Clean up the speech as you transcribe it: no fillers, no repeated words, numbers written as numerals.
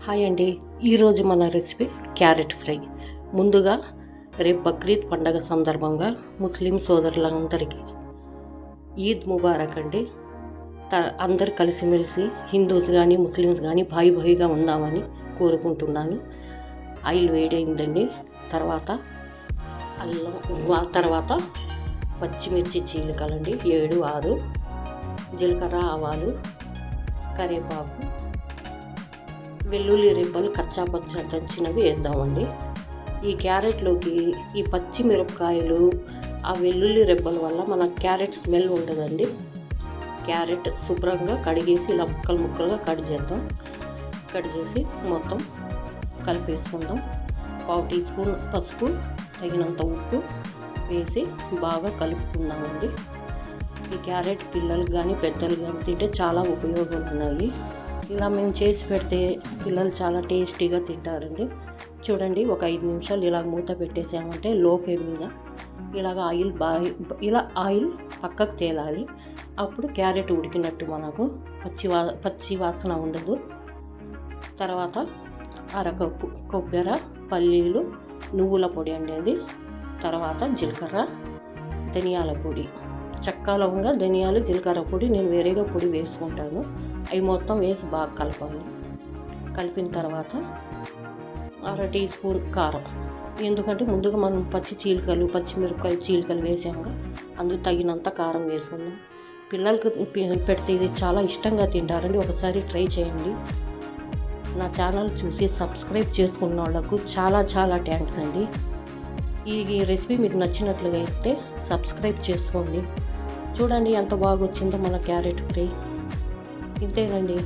Hi అండి. ఈరోజు మన రెసిపీ క్యారెట్ ఫ్రై. ముందుగా రేపు బక్రీద్ పండగ సందర్భంగా ముస్లిం సోదరులందరికీ ఈద్ ముబారక్ అండి. అందరు కలిసిమెలిసి హిందూస్ కానీ ముస్లిమ్స్ కానీ భాయిగా ఉందామని కోరుకుంటున్నాను. ఆయిల్ వేడైందండి. తర్వాత అల్లం, తర్వాత పచ్చిమిర్చి చీలికలండి 7-6, జీలకర్ర, ఆవాలు, కరివేపాకు, వెల్లుల్లి రెబ్బలు కచ్చాపచ్చా దంచినవి వేద్దామండి. ఈ క్యారెట్లోకి ఈ పచ్చిమిరపకాయలు, ఆ వెల్లుల్లి రెబ్బల వల్ల మన క్యారెట్ స్మెల్ ఉండదండి. క్యారెట్ శుభ్రంగా కడిగేసి ఇలా ముక్కలుగా కట్ చేద్దాం. కట్ చేసి మొత్తం కలిపేసుకుందాం. 1/2 టీ స్పూన్ పసుపు, తగినంత ఉప్పు వేసి బాగా కలుపుకుందామండి. ఈ క్యారెట్ పిల్లలు కానీ పెద్దలు కానీ తింటే చాలా ఉపయోగాలు ఉన్నాయి. ఇలా మేము చేసి పెడితే పిల్లలు చాలా టేస్టీగా తింటారండి. చూడండి, ఒక 5 నిమిషాలు ఇలా మూత పెట్టేసామంటే లో ఫ్లేమ్ మీద ఇలాగ ఆయిల్ పక్కకు తేలాలి. అప్పుడు క్యారెట్ ఉడికినట్టు మనకు పచ్చి వాసన ఉండదు. తర్వాత అరకప్పు కొబ్బరి, పల్లీలు, నువ్వుల పొడి అండి అది. తర్వాత జీలకర్ర, ధనియాల పొడి, చెక్క, లవంగ, ధనియాలు, జీలకర్ర పొడి నేను వేరేగా పొడి వేసుకుంటాను. అవి మొత్తం వేసి బాగా కలపాలి. కలిపిన తర్వాత 1/2 టీ స్పూన్ కారం, ఎందుకంటే ముందుగా మనం పచ్చిమిరపకాయ చీలికలు వేసాము, అందుకు తగినంత కారం వేసుకుందాం. పిల్లలకు పెడితే ఇది చాలా ఇష్టంగా తింటారండి. ఒకసారి ట్రై చేయండి. నా ఛానల్ చూసి సబ్స్క్రైబ్ చేసుకున్న వాళ్ళకు చాలా థ్యాంక్స్ అండి. ఈ రెసిపీ మీకు నచ్చినట్లుగా అయితే సబ్స్క్రైబ్ చేసుకోండి. చూడండి ఎంత బాగా వచ్చిందో మన క్యారెట్ ఫ్రై. ఇంతేనండి.